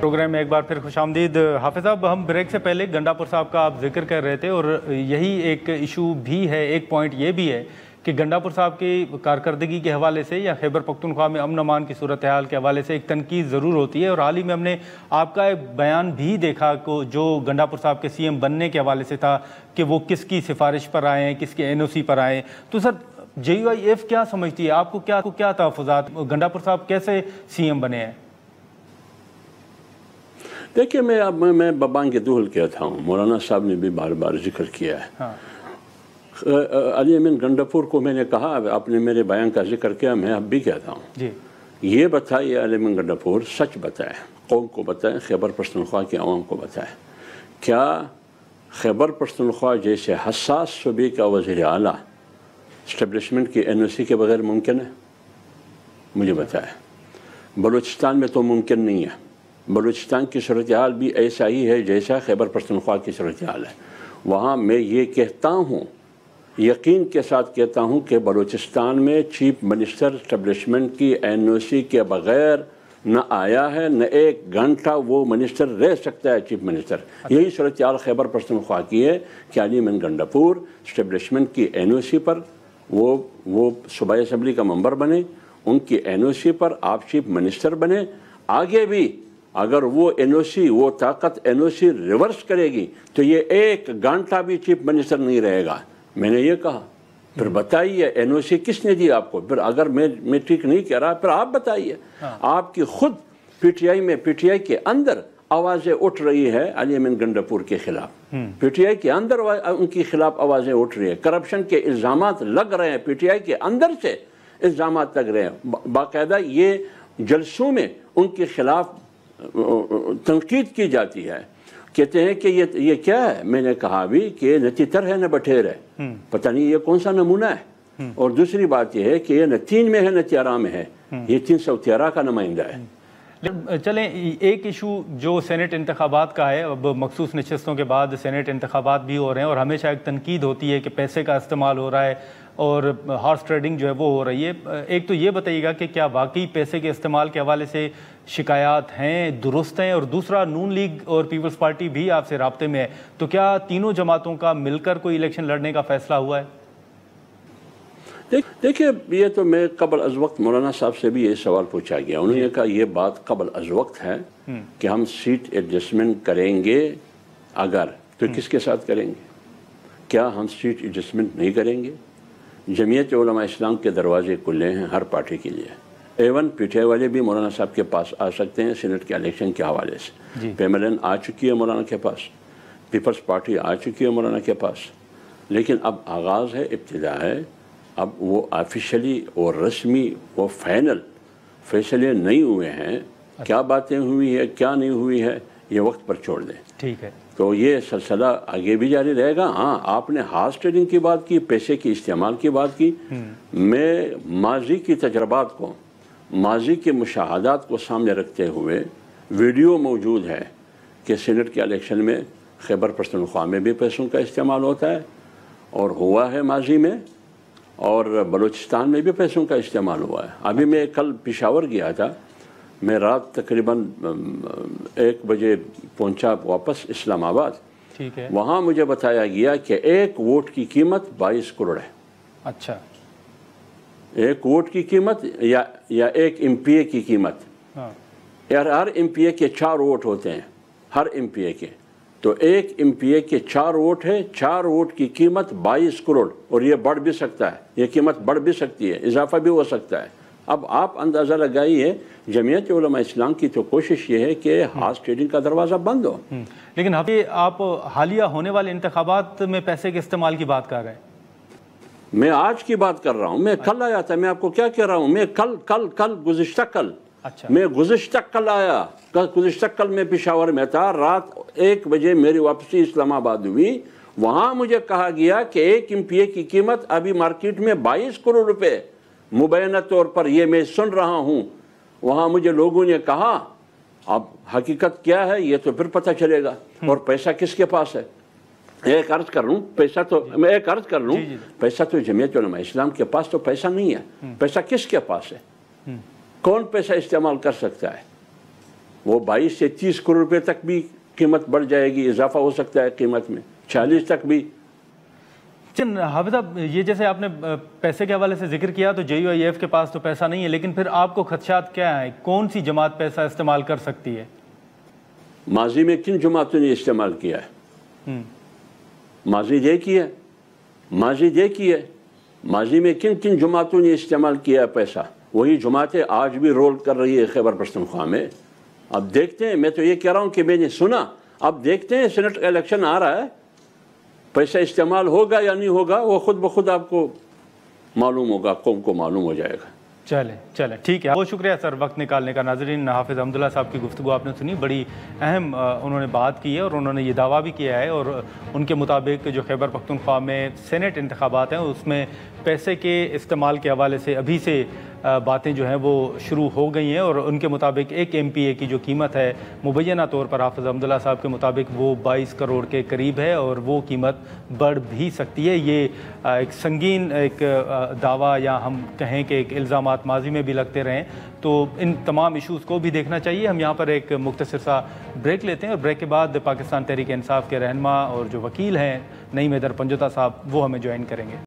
Programme میں ایک بار پھر خوش آمدید۔ حافظ صاحب، ہم بریک سے پہلے گنڈاپور صاحب کا آپ ذکر کر رہے تھے اور یہی ایک ایشو بھی ہے، ایک پوائنٹ یہ بھی ہے کہ گنڈاپور صاحب کی کارکردگی کے حوالے سے یا خیبر پختونخوا میں امن امان کی صورتحال کے حوالے سے ایک تنقید ضرور ہوتی ہے، اور حال ہی میں ہم نے آپ کا ایک بیان بھی دیکھا جو گنڈاپور صاحب کے سی ایم بننے کے حوالے سے تھا کہ وہ کس کی سفارش پر آئے ہیں، کس کے این او سی پر آئے ہیں۔ تو سر JUIF کیا سمجھتی ہے؟ آپ کو کیا تحفظات، گنڈاپور صاحب کیسے سی ایم بنے ہیں؟ دیکھیے، میں ببانگ دہل کہتا ہوں، مولانا صاحب نے بھی بار بار ذکر کیا ہے۔ علی امین گنڈاپور کو میں نے کہا، آپ نے میرے بیان کا ذکر کیا، میں اب بھی کہتا ہوں، یہ بتائیے علی امین گنڈاپور، سچ بتائے، قوم کو بتائیں، خیبر پختونخوا کے عوام کو بتائیں، کیا خیبر پختونخوا جیسے حساس صوبے کا وزیر اعلیٰ اسٹیبلشمنٹ کی NOC کے بغیر ممکن ہے؟ مجھے بتائیں۔ بلوچستان میں تو ممکن نہیں ہے۔ بلوچستان کی صورتحال بھی ایسا ہی ہے جیسا خیبر پختونخوا کی صورتحال ہے۔ وہاں میں یہ کہتا ہوں، یقین کے ساتھ کہتا ہوں کہ بلوچستان میں چیف منسٹر اسٹیبلشمنٹ کی NOC کے بغیر نہ آیا ہے، نہ ایک گھنٹہ وہ منسٹر رہ سکتا ہے چیف منسٹر۔ یہی صورتحال خیبر پختونخوا کی ہے کہ علی امین گنڈاپور اسٹیبلشمنٹ کی NOC پر وہ صوبائی اسمبلی کا ممبر بنے، ان کی NOC پر آپ چیف منسٹر بنے۔ آگے بھی اگر وہ NOC، وہ طاقت NOC ریورس کرے گی تو یہ ایک گھنٹہ بھی چیف منسٹر نہیں رہے گا۔ میں نے یہ کہا، پھر بتائیے NOC کس نے دی آپ کو؟ پھر اگر میں ٹھیک نہیں کہہ رہا، پھر آپ بتائیے۔ آپ کی خود PTI کے اندر آوازیں اٹھ رہی ہے علی امین گنڈاپور کے خلاف، PTI کے اندر ان کے خلاف آوازیں اٹھ رہی ہیں، کرپشن کے الزامات لگ رہے ہیں، PTI کے اندر سے الزامات لگ رہے ہیں، باقاعدہ یہ جلسوں میں ان کے خلاف تنقید کی جاتی ہے، کہتے ہیں کہ یہ کیا ہے؟ میں نے کہا بھی کہ نہ تر ہے نہ بٹھیر ہے، پتہ نہیں یہ کون سا نمونہ ہے۔ اور دوسری بات یہ ہے کہ یہ نہ 3 میں ہے نہ 13 میں ہے، یہ 313 کا نمائندہ ہے۔ چلیں، ایک ایشو جو سینٹ انتخابات کا ہے، اب مخصوص نشستوں کے بعد سینٹ انتخابات بھی ہو رہے ہیں اور ہمیشہ ایک تنقید ہوتی ہے کہ پیسے کا استعمال ہو رہا ہے اور ہارس ٹریڈنگ جو ہے وہ ہو رہی ہے۔ ایک تو یہ بتائیے گا کہ کیا واقعی پیسے کے استعمال کے حوالے سے شکایات ہیں، درست ہیں؟ اور دوسرا، نون لیگ اور پیپلز پارٹی بھی آپ سے رابطے میں ہے، تو کیا تینوں جماعتوں کا مل کر کوئی الیکشن لڑنے کا فیصلہ ہوا ہے؟ دیکھیے، یہ تو میں قبل از وقت مولانا صاحب سے بھی یہ سوال پوچھا گیا، انہوں نے کہا یہ بات قبل از وقت ہے کہ ہم سیٹ ایڈجسٹمنٹ کریں گے، اگر تو کس کے ساتھ کریں گے؟ کیا ہم سیٹ ایڈجسٹمنٹ نہیں کریں گے؟ جمعیت علماء اسلام کے دروازے کھلے ہیں ہر پارٹی کے لیے، ایون PTI والے بھی مولانا صاحب کے پاس آ سکتے ہیں سینٹ کے الیکشن کے حوالے سے۔ PMLN آ چکی ہے مولانا کے پاس، پیپلز پارٹی آ چکی ہے مولانا کے پاس، لیکن اب آغاز ہے، ابتدا ہے، اب وہ آفیشلی اور رسمی وہ فائنل فیصلے نہیں ہوئے ہیں، کیا باتیں ہوئی ہے کیا نہیں ہوئی ہے یہ وقت پر چھوڑ دیں۔ ٹھیک ہے، تو یہ سلسلہ آگے بھی جاری رہے گا۔ ہاں، آپ نے ہارس ٹریڈنگ کی بات کی، پیسے کے استعمال کی بات کی، میں ماضی کی تجربات کو، ماضی کے مشاہدات کو سامنے رکھتے ہوئے ویڈیو موجود ہے کہ سینٹ کے الیکشن میں خیبر پختونخوا میں بھی پیسوں کا استعمال ہوتا ہے اور ہوا ہے ماضی میں، اور بلوچستان میں بھی پیسوں کا استعمال ہوا ہے۔ ابھی میں کل پشاور گیا تھا، میں رات تقریباً 1 بجے پہنچا واپس اسلام آباد۔ ٹھیک ہے، وہاں مجھے بتایا گیا کہ 1 ووٹ کی قیمت 22 کروڑ ہے۔ اچھا، 1 ووٹ کی قیمت یا 1 MPA کی قیمت؟ یار ہر MPA کے 4 ووٹ ہوتے ہیں، ہر MPA کے، تو 1 MPA کے 4 ووٹ ہے، 4 ووٹ کی قیمت 22 کروڑ، اور یہ بڑھ بھی سکتا ہے، یہ قیمت بڑھ بھی سکتی ہے، اضافہ بھی ہو سکتا ہے۔ اب آپ اندازہ لگائیے، جمعیت علماء اسلام کی تو کوشش یہ ہے کہ ہارس ٹریڈنگ کا دروازہ بند ہو۔ لیکن آپ حالیہ ہونے والے انتخابات میں پیسے کے استعمال کی بات کر رہے ہیں؟ میں آج کی بات کر رہا ہوں، میں کل آیا تھا، میں آپ کو کیا کہہ رہا ہوں، میں گزشتہ کل آیا، گزشتہ کل میں پشاور میں تھا، رات 1 بجے میری واپسی اسلام آباد ہوئی، وہاں مجھے کہا گیا کہ 1 MPA کی قیمت ابھی مارکیٹ میں 22 کروڑ روپے، مبینہ طور پر یہ میں سن رہا ہوں۔ وہاں مجھے لوگوں نے کہا اب حقیقت کیا ہے یہ تو پھر پتہ چلے گا، اور پیسہ کس کے پاس ہے؟ ایک عرض کر لوں، پیسہ تو جمعیت علماء اسلام کے پاس تو پیسہ نہیں ہے، پیسہ کس کے پاس ہے؟ کون پیسہ استعمال کر سکتا ہے؟ وہ 22 سے 30 کروڑ روپے تک بھی قیمت بڑھ جائے گی، اضافہ ہو سکتا ہے قیمت میں، 40 تک بھی۔ حافظ صاحب، یہ جیسے آپ نے پیسے کے حوالے سے ذکر کیا تو JUIF کے پاس تو پیسہ نہیں ہے، لیکن پھر آپ کو خدشات کیا ہیں؟ کون سی جماعت پیسہ استعمال کر سکتی ہے؟ ماضی میں کن جماعتوں نے استعمال کیا ہے؟ ماضی دیکھیے، ماضی میں کن جماعتوں نے استعمال کیا ہے پیسہ؟ وہی جماعتیں آج بھی رول کر رہی ہے خیبر پختونخوا میں۔ اب دیکھتے ہیں، میں تو یہ کہہ رہا ہوں کہ میں نے سنا، اب دیکھتے ہیں، سینٹ الیکشن آ رہا ہے، پیسہ استعمال ہوگا یا نہیں ہوگا وہ خود بخود آپ کو معلوم ہوگا، قوم کو معلوم ہو جائے گا۔ چلیں ٹھیک ہے، بہت شکریہ سر وقت نکالنے کا۔ ناظرین، حافظ حمداللہ صاحب کی گفتگو آپ نے سنی، بڑی اہم انہوں نے بات کی ہے اور انہوں نے یہ دعویٰ بھی کیا ہے، اور ان کے مطابق جو خیبر پختونخوا میں سینٹ انتخابات ہیں اس میں پیسے کے استعمال کے حوالے سے ابھی سے باتیں جو ہیں وہ شروع ہو گئی ہیں، اور ان کے مطابق ایک MPA کی جو قیمت ہے مبینہ طور پر حافظ حمداللہ صاحب کے مطابق وہ 22 کروڑ کے قریب ہے، اور وہ قیمت بڑھ بھی سکتی ہے۔ یہ ایک سنگین ایک دعویٰ، یا ہم کہیں کہ ایک الزامات ماضی میں بھی لگتے رہیں، تو ان تمام ایشوز کو بھی دیکھنا چاہیے۔ ہم یہاں پر ایک مختصر سا بریک لیتے ہیں، اور بریک کے بعد پاکستان تحریک انصاف کے رہنما اور جو وکیل ہیں نعیم حیدر پنجوتا صاحب، وہ ہمیں جوائن کریں گے۔